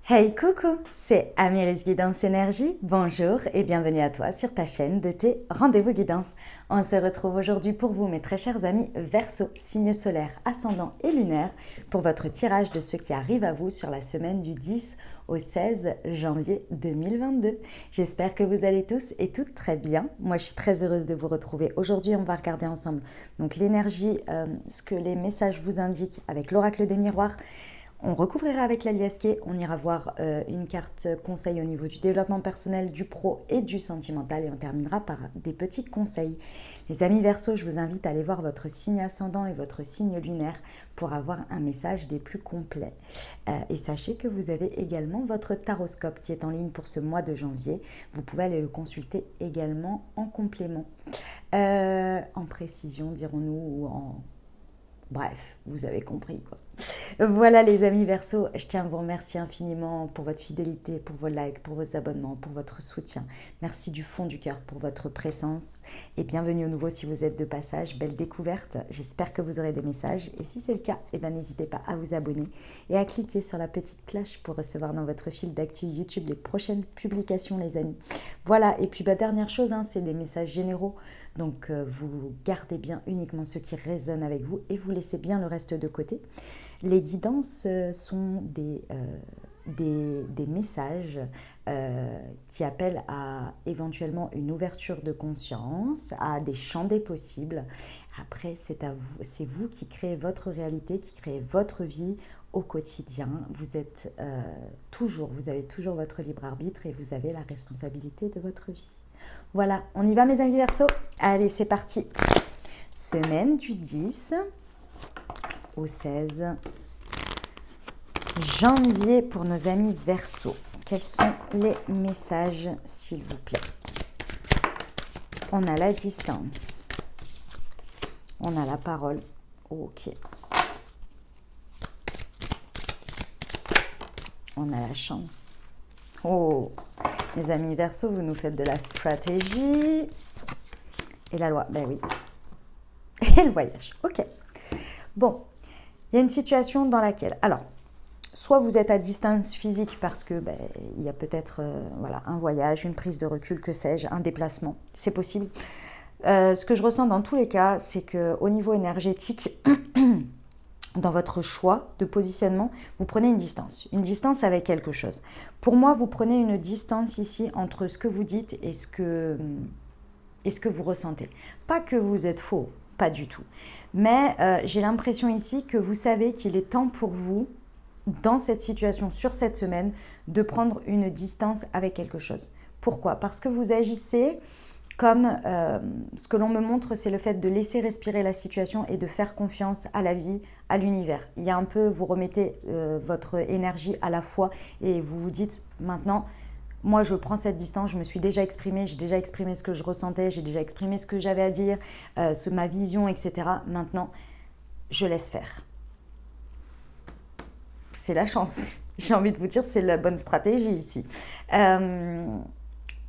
Hey coucou, c'est Amiris Guidance Énergie, bonjour et bienvenue à toi sur ta chaîne de tes rendez-vous guidance. On se retrouve aujourd'hui pour vous mes très chers amis Verseau, signe solaire, ascendant et lunaire, pour votre tirage de ce qui arrive à vous sur la semaine du 10 au 16 janvier 2022. J'espère que vous allez tous et toutes très bien. Moi je suis très heureuse de vous retrouver. Aujourd'hui on va regarder ensemble donc l'énergie, ce que les messages vous indiquent avec l'oracle des miroirs. On recouvrira avec l'aliasqué, on ira voir une carte conseil au niveau du développement personnel, du pro et du sentimental et on terminera par des petits conseils. Les amis Verseau, je vous invite à aller voir votre signe ascendant et votre signe lunaire pour avoir un message des plus complets. Et sachez que vous avez également votre taroscope qui est en ligne pour ce mois de janvier. Vous pouvez aller le consulter également en complément, en précision dirons-nous ou en... Bref, vous avez compris quoi. Voilà les amis Verseau, je tiens à vous remercier infiniment pour votre fidélité, pour vos likes, pour vos abonnements, pour votre soutien. Merci du fond du cœur pour votre présence et bienvenue au nouveau si vous êtes de passage. Belle découverte, j'espère que vous aurez des messages et si c'est le cas, n'hésitez pas à vous abonner et à cliquer sur la petite cloche pour recevoir dans votre fil d'actu YouTube les prochaines publications les amis. Voilà, et puis dernière chose, c'est des messages généraux, donc vous gardez bien uniquement ceux qui résonnent avec vous et vous laissez bien le reste de côté. Les guidances sont des messages qui appellent à éventuellement une ouverture de conscience, à des champs des possibles. Après, c'est vous qui créez votre réalité, qui créez votre vie au quotidien. Vous avez toujours votre libre arbitre et vous avez la responsabilité de votre vie. Voilà, on y va mes amis Verseau. Allez, c'est parti. Semaine du 10 au 16 janvier pour nos amis Verseau. Quels sont les messages, s'il vous plaît? On a la distance. On a la parole. Ok. On a la chance. Oh, les amis Verseau, vous nous faites de la stratégie. Et la loi, ben oui. Et le voyage, ok. Bon, il y a une situation dans laquelle... Alors, soit vous êtes à distance physique parce que il y a peut-être un voyage, une prise de recul, que sais-je, un déplacement, c'est possible. Ce que je ressens dans tous les cas, c'est qu'au niveau énergétique, dans votre choix de positionnement, vous prenez une distance avec quelque chose. Pour moi, vous prenez une distance ici entre ce que vous dites et ce que vous ressentez. Pas que vous êtes faux, pas du tout. Mais j'ai l'impression ici que vous savez qu'il est temps pour vous, dans cette situation, sur cette semaine, de prendre une distance avec quelque chose. Pourquoi? Parce que vous agissez comme ce que l'on me montre, c'est le fait de laisser respirer la situation et de faire confiance à la vie, à l'univers. Il y a un peu, vous remettez votre énergie à la fois et vous vous dites maintenant, moi je prends cette distance, je me suis déjà exprimée, j'ai déjà exprimé ce que je ressentais, j'ai déjà exprimé ce que j'avais à dire, ma vision, etc. Maintenant, je laisse faire. C'est la chance. J'ai envie de vous dire, c'est la bonne stratégie ici.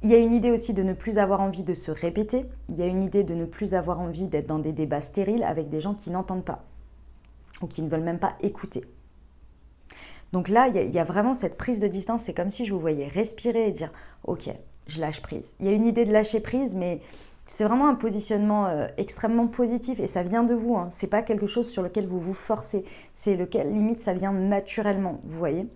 Il y a une idée aussi de ne plus avoir envie de se répéter. Il y a une idée de ne plus avoir envie d'être dans des débats stériles avec des gens qui n'entendent pas ou qui ne veulent même pas écouter. Donc là, il y a vraiment cette prise de distance. C'est comme si je vous voyais respirer et dire « Ok, je lâche prise ». Il y a une idée de lâcher prise, mais c'est vraiment un positionnement extrêmement positif et ça vient de vous. C'est pas quelque chose sur lequel vous vous forcez. C'est lequel, limite, ça vient naturellement, vous voyez.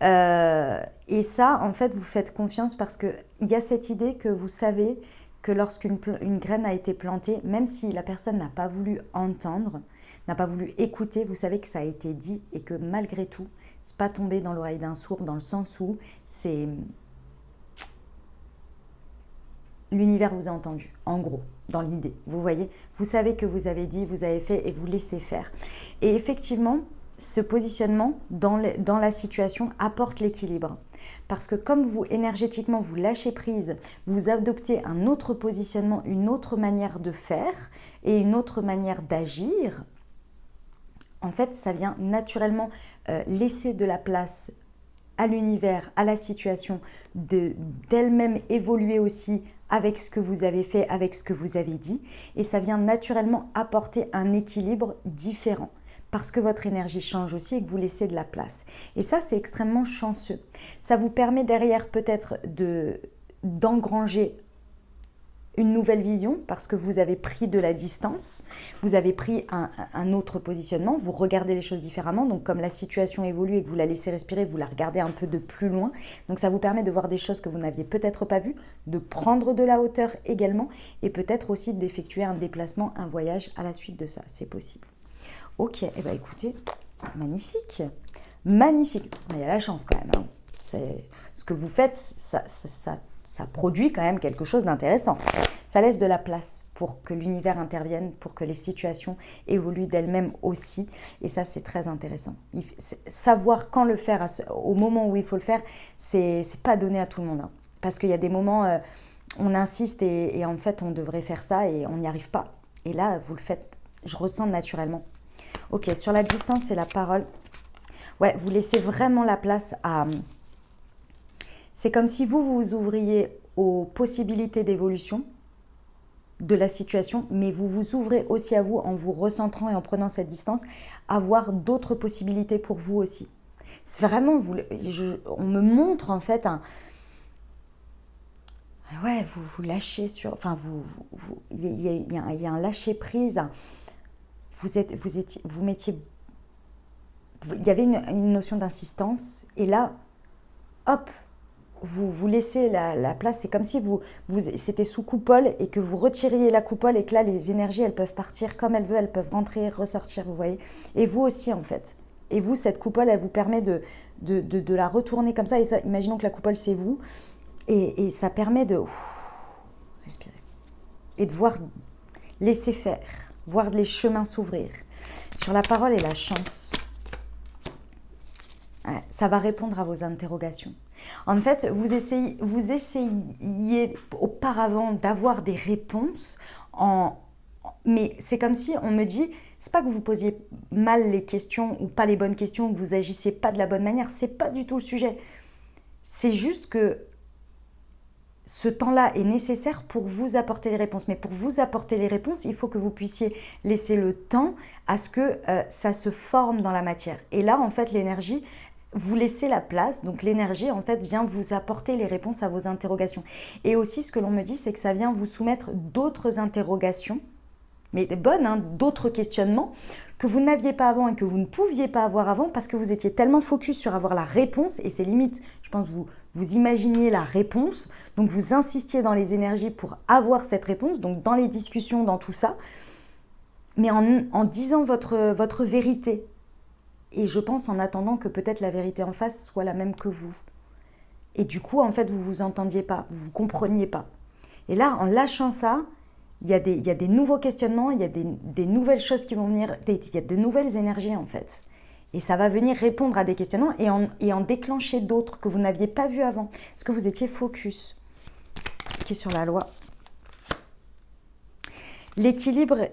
Et ça, en fait, vous faites confiance parce qu'il y a cette idée que vous savez que lorsqu'une graine a été plantée, même si la personne n'a pas voulu entendre, n'a pas voulu écouter, vous savez que ça a été dit et que malgré tout, c'est pas tombé dans l'oreille d'un sourd, dans le sens où c'est... L'univers vous a entendu, en gros, dans l'idée. Vous voyez, vous savez que vous avez dit, vous avez fait et vous laissez faire. Et effectivement, ce positionnement dans la situation apporte l'équilibre. Parce que comme vous, énergétiquement, vous lâchez prise, vous adoptez un autre positionnement, une autre manière de faire et une autre manière d'agir, en fait, ça vient naturellement laisser de la place à l'univers, à la situation, d'elle-même évoluer aussi avec ce que vous avez fait, avec ce que vous avez dit. Et ça vient naturellement apporter un équilibre différent. parce que votre énergie change aussi et que vous laissez de la place. Et ça, c'est extrêmement chanceux. Ça vous permet derrière peut-être d'engranger une nouvelle vision parce que vous avez pris de la distance, vous avez pris un autre positionnement, vous regardez les choses différemment. Donc comme la situation évolue et que vous la laissez respirer, vous la regardez un peu de plus loin. Donc ça vous permet de voir des choses que vous n'aviez peut-être pas vues, de prendre de la hauteur également et peut-être aussi d'effectuer un déplacement, un voyage à la suite de ça. C'est possible. Ok, et bien écoutez, magnifique. Magnifique. Il y a la chance quand même. Hein. Ce que vous faites, ça produit quand même quelque chose d'intéressant. Ça laisse de la place pour que l'univers intervienne, pour que les situations évoluent d'elles-mêmes aussi. Et ça, c'est très intéressant. Savoir quand le faire, au moment où il faut le faire, c'est pas donné à tout le monde. Hein. Parce qu'il y a des moments, on insiste et en fait, on devrait faire ça et on n'y arrive pas. Et là, vous le faites, je ressens naturellement. Ok, sur la distance, c'est la parole. Ouais, vous laissez vraiment la place à... C'est comme si vous vous ouvriez aux possibilités d'évolution de la situation, mais vous vous ouvrez aussi à vous en vous recentrant et en prenant cette distance, à voir d'autres possibilités pour vous aussi. C'est vraiment, on me montre en fait un... Ouais, vous lâchez sur... Enfin, il y a un lâcher-prise. Vous mettiez... Il y avait une notion d'insistance, et là, hop, vous laissez la place. C'est comme si c'était sous coupole et que vous retiriez la coupole et que là, les énergies, elles peuvent partir comme elles veulent, elles peuvent rentrer, ressortir, vous voyez. Et vous aussi, en fait. Et vous, cette coupole, elle vous permet de la retourner comme ça. Et ça, imaginons que la coupole, c'est vous. Et ça permet de respirer. Et de voir, laisser faire, voir les chemins s'ouvrir. Sur la parole et la chance, ça va répondre à vos interrogations. En fait, vous essayiez auparavant d'avoir des réponses, mais c'est comme si on me dit, c'est pas que vous posiez mal les questions ou pas les bonnes questions, ou que vous agissiez pas de la bonne manière, c'est pas du tout le sujet. C'est juste que ce temps-là est nécessaire pour vous apporter les réponses. Mais pour vous apporter les réponses, il faut que vous puissiez laisser le temps à ce que ça se forme dans la matière. Et là, en fait, l'énergie, vous laissez la place. Donc l'énergie, en fait, vient vous apporter les réponses à vos interrogations. Et aussi, ce que l'on me dit, c'est que ça vient vous soumettre d'autres interrogations, mais bonnes, hein, d'autres questionnements que vous n'aviez pas avant et que vous ne pouviez pas avoir avant parce que vous étiez tellement focus sur avoir la réponse, et c'est limite, je pense, vous imaginiez la réponse, donc vous insistiez dans les énergies pour avoir cette réponse, donc dans les discussions, dans tout ça, mais en disant votre vérité. Et je pense en attendant que peut-être la vérité en face soit la même que vous. Et du coup, en fait, vous ne vous entendiez pas, vous ne compreniez pas. Et là, en lâchant ça, il y a des nouveaux questionnements, il y a des nouvelles choses qui vont venir, il y a de nouvelles énergies en fait. Et ça va venir répondre à des questionnements et en déclencher d'autres que vous n'aviez pas vus avant. Parce que vous étiez focus. Qui est sur la loi. L'équilibre,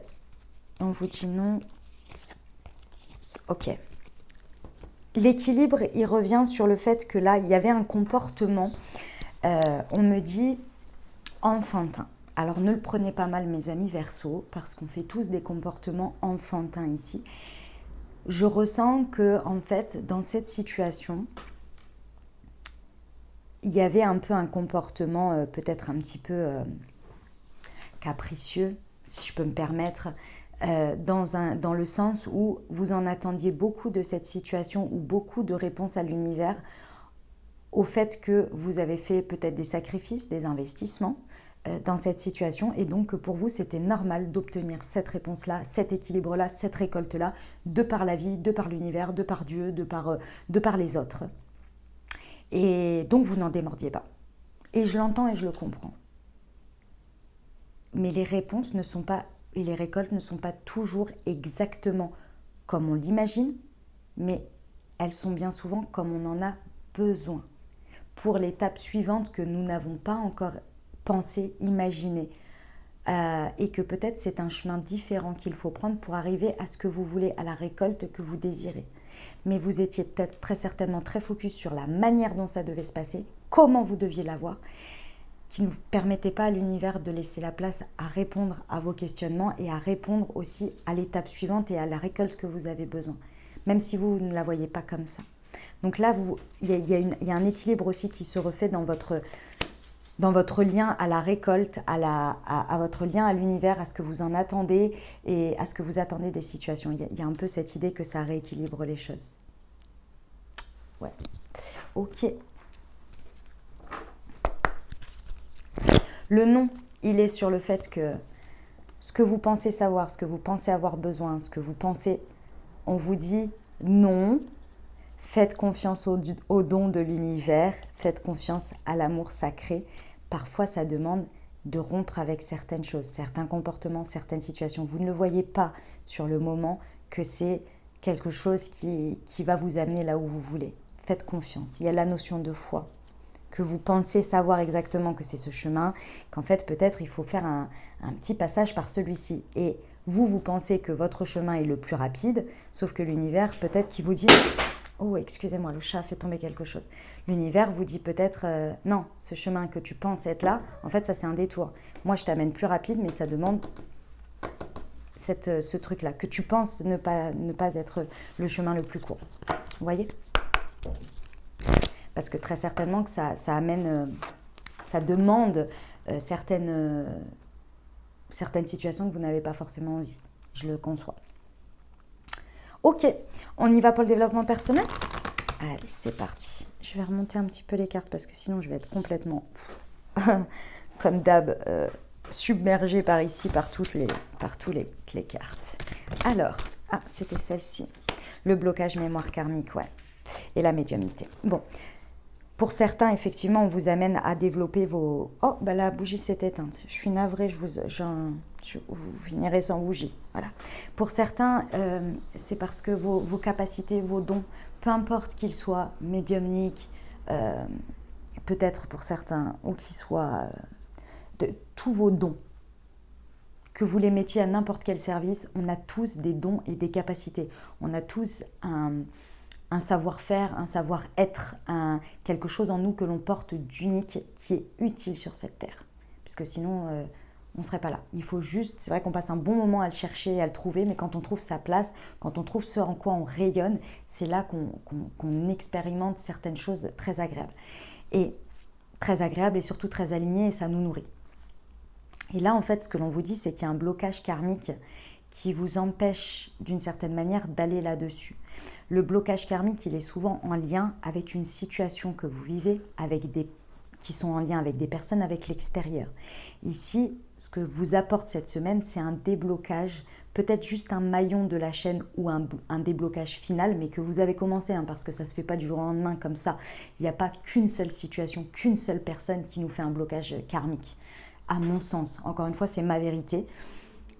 on vous dit non. Ok. L'équilibre, il revient sur le fait que là, il y avait un comportement, on me dit, enfantin. Alors ne le prenez pas mal mes amis Verseau, parce qu'on fait tous des comportements enfantins ici. Je ressens que en fait, dans cette situation, il y avait un peu un comportement peut-être un petit peu capricieux, si je peux me permettre, dans le sens où vous en attendiez beaucoup de cette situation ou beaucoup de réponses à l'univers au fait que vous avez fait peut-être des sacrifices, des investissements dans cette situation, et donc pour vous c'était normal d'obtenir cette réponse-là, cet équilibre-là, cette récolte-là, de par la vie, de par l'univers, de par Dieu, de par les autres. Et donc vous n'en démordiez pas. Et je l'entends et je le comprends. Mais les réponses ne sont pas, et les récoltes ne sont pas toujours exactement comme on l'imagine, mais elles sont bien souvent comme on en a besoin pour l'étape suivante que nous n'avons pas encore pensé, imaginé, et que peut-être c'est un chemin différent qu'il faut prendre pour arriver à ce que vous voulez, à la récolte que vous désirez. Mais vous étiez peut-être très certainement très focus sur la manière dont ça devait se passer, comment vous deviez l'avoir, qui ne vous permettez pas à l'univers de laisser la place à répondre à vos questionnements et à répondre aussi à l'étape suivante et à la récolte que vous avez besoin, même si vous ne la voyez pas comme ça. Donc là, il y a un équilibre aussi qui se refait dans votre lien à la récolte, à votre lien à l'univers, à ce que vous en attendez et à ce que vous attendez des situations. Il y a un peu cette idée que ça rééquilibre les choses. Ouais. Ok. Le non, il est sur le fait que ce que vous pensez savoir, ce que vous pensez avoir besoin, ce que vous pensez, on vous dit non. Faites confiance au don de l'univers, faites confiance à l'amour sacré. Parfois, ça demande de rompre avec certaines choses, certains comportements, certaines situations. Vous ne le voyez pas sur le moment que c'est quelque chose qui va vous amener là où vous voulez. Faites confiance. Il y a la notion de foi, que vous pensez savoir exactement que c'est ce chemin, qu'en fait, peut-être, il faut faire un petit passage par celui-ci. Et vous pensez que votre chemin est le plus rapide, sauf que l'univers, peut-être qu'il vous dit... Oh, excusez-moi, le chat a fait tomber quelque chose. L'univers vous dit peut-être, non, ce chemin que tu penses être là, en fait, ça c'est un détour. Moi, je t'amène plus rapide, mais ça demande ce truc-là, que tu penses ne pas être le chemin le plus court. Vous voyez ? Parce que très certainement que ça amène, ça demande certaines situations que vous n'avez pas forcément envie. Je le conçois. Ok, on y va pour le développement personnel ? Allez, c'est parti. Je vais remonter un petit peu les cartes parce que sinon je vais être complètement, comme d'hab, submergée par ici, par toutes les cartes. Alors, c'était celle-ci. Le blocage mémoire karmique, ouais. Et la médiumnité. Bon, pour certains, effectivement, on vous amène à développer vos... Oh, bah la bougie s'est éteinte. Je suis navrée, vous finirez sans bougie. Voilà. Pour certains, c'est parce que vos capacités, vos dons, peu importe qu'ils soient médiumniques, peut-être pour certains, ou qu'ils soient tous vos dons, que vous les mettiez à n'importe quel service, on a tous des dons et des capacités. On a tous un savoir-faire, un savoir-être, quelque chose en nous que l'on porte d'unique qui est utile sur cette terre. Puisque sinon, on ne serait pas là. Il faut juste, c'est vrai qu'on passe un bon moment à le chercher et à le trouver, mais quand on trouve sa place, quand on trouve ce en quoi on rayonne, c'est là qu'on expérimente certaines choses très agréables. Et surtout très alignées, et ça nous nourrit. Et là, en fait, ce que l'on vous dit, c'est qu'il y a un blocage karmique qui vous empêche d'une certaine manière d'aller là-dessus. Le blocage karmique, il est souvent en lien avec une situation que vous vivez, qui sont en lien avec des personnes, avec l'extérieur. Ici, ce que vous apporte cette semaine, c'est un déblocage, peut-être juste un maillon de la chaîne ou un déblocage final, mais que vous avez commencé, parce que ça ne se fait pas du jour au lendemain comme ça. Il n'y a pas qu'une seule situation, qu'une seule personne qui nous fait un blocage karmique. À mon sens, encore une fois, c'est ma vérité.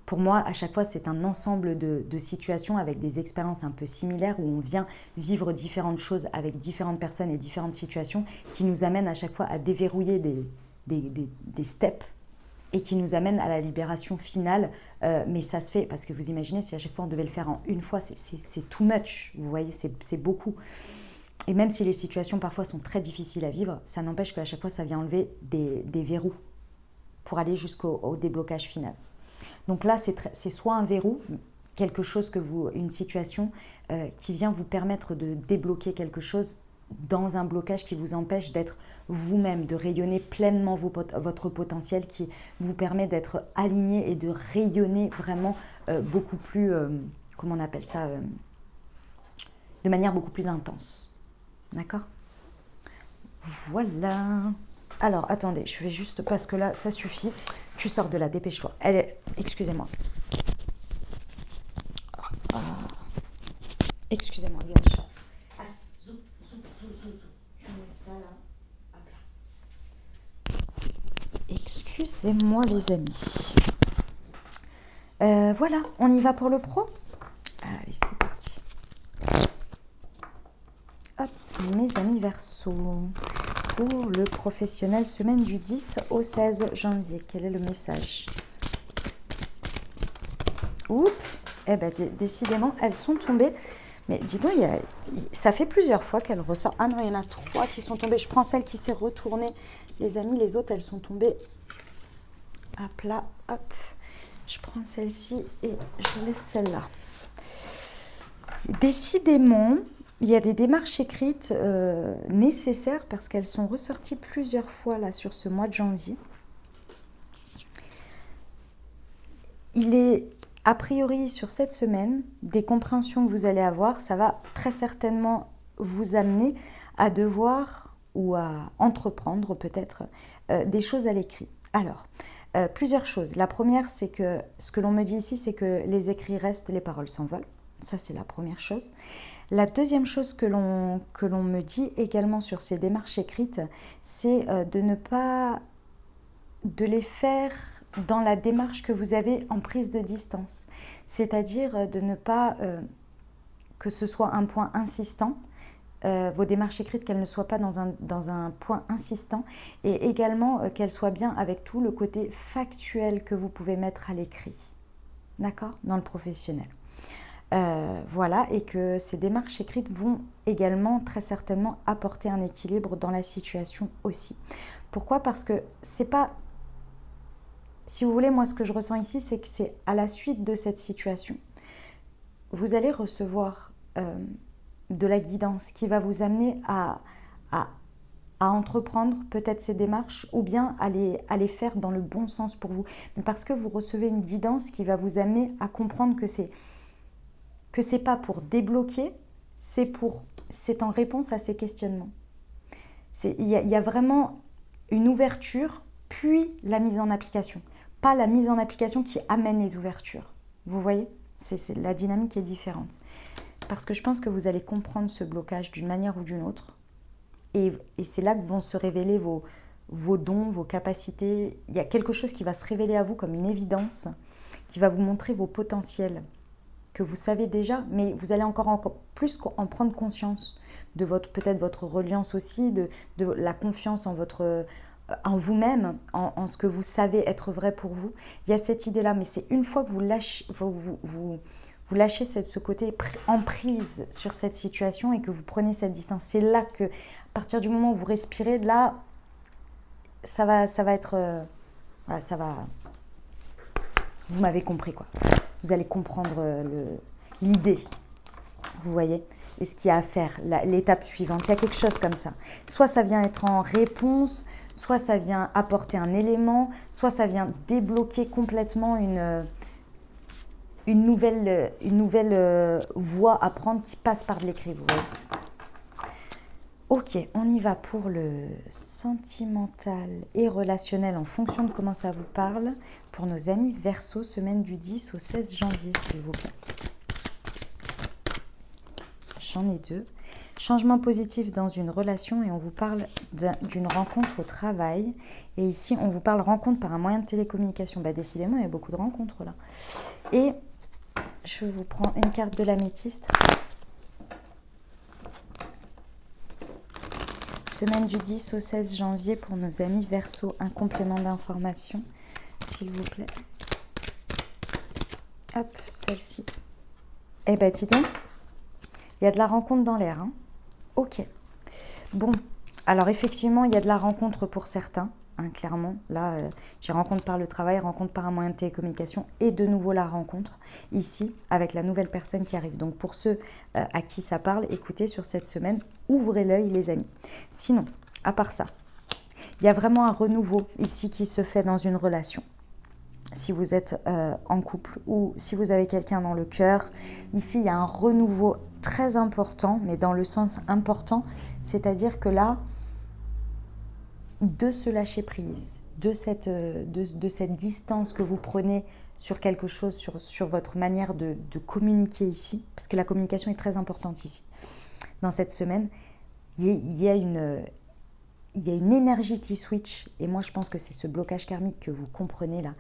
Pour moi, à chaque fois, c'est un ensemble de situations avec des expériences un peu similaires où on vient vivre différentes choses avec différentes personnes et différentes situations qui nous amènent à chaque fois à déverrouiller des steps et qui nous amènent à la libération finale. Mais ça se fait, parce que vous imaginez, si à chaque fois on devait le faire en une fois, c'est too much, vous voyez, c'est beaucoup. Et même si les situations parfois sont très difficiles à vivre, ça n'empêche qu'à chaque fois, ça vient enlever des verrous pour aller jusqu'au déblocage final. Donc là, c'est soit un verrou, quelque chose une situation qui vient vous permettre de débloquer quelque chose dans un blocage qui vous empêche d'être vous-même, de rayonner pleinement votre potentiel, qui vous permet d'être aligné et de rayonner vraiment beaucoup plus, comment on appelle ça, de manière beaucoup plus intense. D'accord ? Voilà. Alors, attendez, je vais juste, parce que là, ça suffit. Tu sors de là, dépêche-toi. Excusez-moi. Excusez-moi, il y a le chat. Allez, zou. Je mets ça là. Hop là. Excusez-moi, les amis. Voilà, on y va pour le pro ? Allez, c'est parti. Hop, mes amis Verseau. Pour le professionnel, semaine du 10 au 16 janvier. Quel est le message ? Oups, décidément, elles sont tombées. Mais dis donc, ça fait plusieurs fois qu'elle ressort. Ah non, il y en a 3 qui sont tombées. Je prends celle qui s'est retournée. Les amis, les autres, elles sont tombées à plat. Hop, je prends celle-ci et je laisse celle-là. Décidément, il y a des démarches écrites nécessaires parce qu'elles sont ressorties plusieurs fois là sur ce mois de janvier. Il est a priori sur cette semaine, des compréhensions que vous allez avoir, ça va très certainement vous amener à devoir ou à entreprendre peut-être des choses à l'écrit. Alors, plusieurs choses. La première, c'est que ce que l'on me dit ici, c'est que les écrits restent, les paroles s'envolent. Ça, c'est la première chose. La deuxième chose que l'on me dit également sur ces démarches écrites, c'est de ne pas de les faire dans la démarche que vous avez en prise de distance. C'est-à-dire de ne pas que ce soit un point insistant, vos démarches écrites, qu'elles ne soient pas dans un point insistant, et également qu'elles soient bien avec tout le côté factuel que vous pouvez mettre à l'écrit, d'accord, dans le professionnel. Voilà, et que ces démarches écrites vont également très certainement apporter un équilibre dans la situation aussi. Pourquoi ? Parce que c'est pas... Si vous voulez, moi ce que je ressens ici, c'est que c'est à la suite de cette situation, vous allez recevoir de la guidance qui va vous amener à entreprendre peut-être ces démarches ou bien à les faire dans le bon sens pour vous. Mais parce que vous recevez une guidance qui va vous amener à comprendre que c'est pas pour débloquer, c'est en réponse à ces questionnements. Il y a vraiment une ouverture, puis la mise en application. Pas la mise en application qui amène les ouvertures. Vous voyez ? La dynamique est différente. Parce que je pense que vous allez comprendre ce blocage d'une manière ou d'une autre. Et c'est là que vont se révéler vos dons, vos capacités. Il y a quelque chose qui va se révéler à vous comme une évidence, qui va vous montrer vos potentiels, que vous savez déjà, mais vous allez encore plus en prendre conscience de peut-être votre reliance aussi, de la confiance en vous-même, en ce que vous savez être vrai pour vous. Il y a cette idée-là, mais c'est une fois que vous lâchez ce côté emprise sur cette situation et que vous prenez cette distance. C'est là que, à partir du moment où vous respirez, là, ça va être... voilà, ça va... Vous m'avez compris, quoi. Vous allez comprendre l'idée, vous voyez, et ce qu'il y a à faire, l'étape suivante. Il y a quelque chose comme ça. Soit ça vient être en réponse, soit ça vient apporter un élément, soit ça vient débloquer complètement une nouvelle voie à prendre qui passe par de l'écrit, vous voyez. Ok, on y va pour le sentimental et relationnel en fonction de comment ça vous parle. Pour nos amis Verseau, semaine du 10 au 16 janvier, s'il vous plaît. J'en ai 2. Changement positif dans une relation et on vous parle d'une rencontre au travail. Et ici, on vous parle rencontre par un moyen de télécommunication. Bah, décidément, il y a beaucoup de rencontres là. Et je vous prends une carte de l'améthyste. Semaine du 10 au 16 janvier pour nos amis Verseau. Un complément d'information, s'il vous plaît. Hop, celle-ci. Eh ben, dis donc, il y a de la rencontre dans l'air, hein. Ok. Bon, alors effectivement, il y a de la rencontre pour certains, hein, clairement. Là, j'ai rencontre par le travail, rencontre par un moyen de télécommunication et de nouveau la rencontre ici avec la nouvelle personne qui arrive. Donc pour ceux à qui ça parle, écoutez sur cette semaine, ouvrez l'œil les amis. Sinon, à part ça, il y a vraiment un renouveau ici qui se fait dans une relation. Si vous êtes en couple ou si vous avez quelqu'un dans le cœur, ici il y a un renouveau très important, mais dans le sens important, c'est-à-dire que là, de se lâcher prise, de cette distance que vous prenez sur quelque chose, sur votre manière de communiquer ici, parce que la communication est très importante ici, dans cette semaine, il y a une énergie qui switch, et moi je pense que c'est ce blocage karmique que vous comprenez là.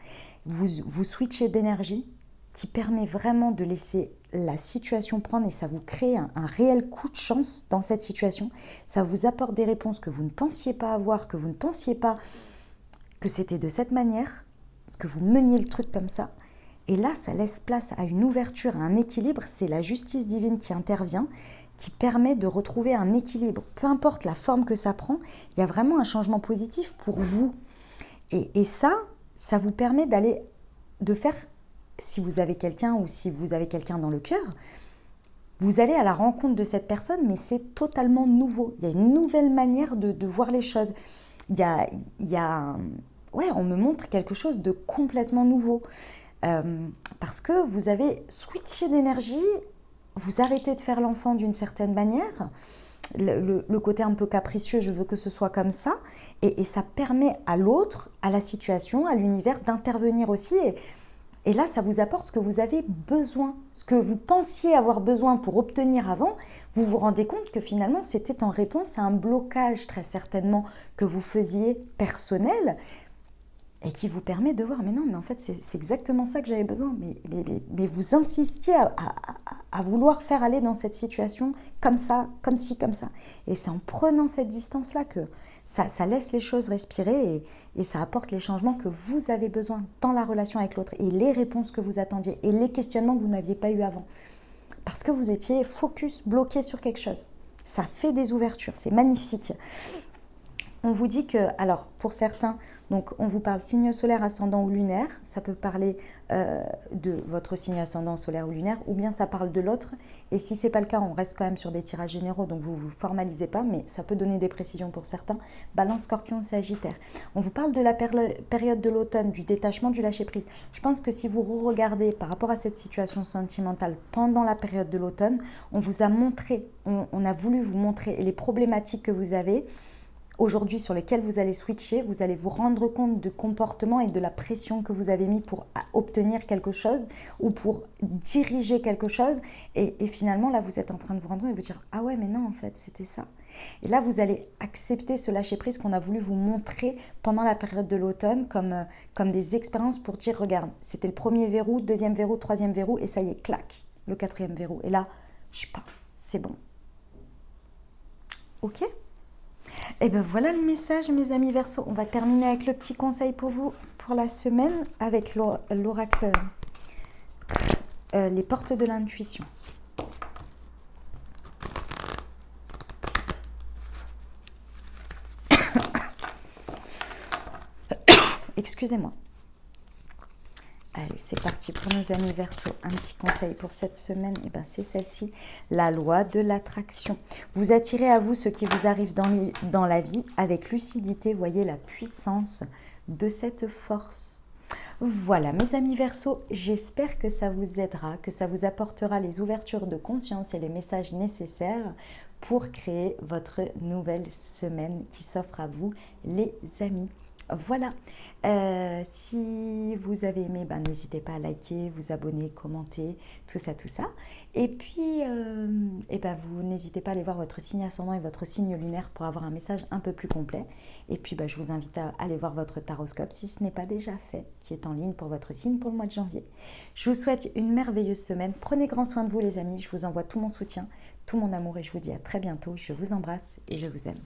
Vous switchez d'énergie qui permet vraiment de laisser la situation prendre et ça vous crée un réel coup de chance dans cette situation. Ça vous apporte des réponses que vous ne pensiez pas avoir, que vous ne pensiez pas que c'était de cette manière, parce que vous meniez le truc comme ça. Et là, ça laisse place à une ouverture, à un équilibre. C'est la justice divine qui intervient, qui permet de retrouver un équilibre. Peu importe la forme que ça prend, il y a vraiment un changement positif pour vous. Et ça vous permet de faire, si vous avez quelqu'un ou si vous avez quelqu'un dans le cœur, vous allez à la rencontre de cette personne, mais c'est totalement nouveau. Il y a une nouvelle manière de voir les choses. Ouais, on me montre quelque chose de complètement nouveau. Parce que vous avez switché d'énergie, vous arrêtez de faire l'enfant d'une certaine manière, le côté un peu capricieux, je veux que ce soit comme ça, et ça permet à l'autre, à la situation, à l'univers d'intervenir aussi, et là ça vous apporte ce que vous avez besoin, ce que vous pensiez avoir besoin pour obtenir avant, vous vous rendez compte que finalement c'était en réponse à un blocage très certainement que vous faisiez personnel, et qui vous permet de voir, mais non, mais en fait, c'est exactement ça que j'avais besoin. Mais vous insistiez à vouloir faire aller dans cette situation comme ça, comme ci, comme ça. Et c'est en prenant cette distance-là que ça laisse les choses respirer et ça apporte les changements que vous avez besoin dans la relation avec l'autre et les réponses que vous attendiez et les questionnements que vous n'aviez pas eu avant. Parce que vous étiez focus, bloqué sur quelque chose. Ça fait des ouvertures, c'est magnifique. On vous dit que, alors pour certains, donc on vous parle signe solaire, ascendant ou lunaire, ça peut parler de votre signe ascendant solaire ou lunaire, ou bien ça parle de l'autre, et si ce n'est pas le cas, on reste quand même sur des tirages généraux, donc vous ne vous formalisez pas, mais ça peut donner des précisions pour certains. Balance, Scorpion, Sagittaire. On vous parle de la période de l'automne, du détachement, du lâcher-prise. Je pense que si vous regardez par rapport à cette situation sentimentale pendant la période de l'automne, on vous a montré, on a voulu vous montrer les problématiques que vous avez, aujourd'hui sur lesquels vous allez switcher, vous allez vous rendre compte du comportement et de la pression que vous avez mis pour obtenir quelque chose ou pour diriger quelque chose et finalement là vous êtes en train de vous rendre compte et vous dire ah ouais mais non en fait c'était ça. Et là vous allez accepter ce lâcher prise qu'on a voulu vous montrer pendant la période de l'automne comme des expériences pour dire regarde c'était le premier verrou, deuxième verrou, troisième verrou et ça y est clac le quatrième verrou et là je pars, c'est bon. Ok. Et ben voilà le message mes amis Verseau. On va terminer avec le petit conseil pour vous pour la semaine avec l'oracle, les portes de l'intuition. Excusez-moi. Allez, c'est parti pour nos amis Verseau. Un petit conseil pour cette semaine, et ben c'est celle-ci, la loi de l'attraction. Vous attirez à vous ce qui vous arrive dans la vie avec lucidité. Voyez la puissance de cette force. Voilà, mes amis Verseau, j'espère que ça vous aidera, que ça vous apportera les ouvertures de conscience et les messages nécessaires pour créer votre nouvelle semaine qui s'offre à vous, les amis. Voilà, si vous avez aimé, ben, n'hésitez pas à liker, vous abonner, commenter, tout ça. Et puis, vous n'hésitez pas à aller voir votre signe ascendant et votre signe lunaire pour avoir un message un peu plus complet. Et puis, je vous invite à aller voir votre taroscope si ce n'est pas déjà fait, qui est en ligne pour votre signe pour le mois de janvier. Je vous souhaite une merveilleuse semaine. Prenez grand soin de vous les amis. Je vous envoie tout mon soutien, tout mon amour et je vous dis à très bientôt. Je vous embrasse et je vous aime.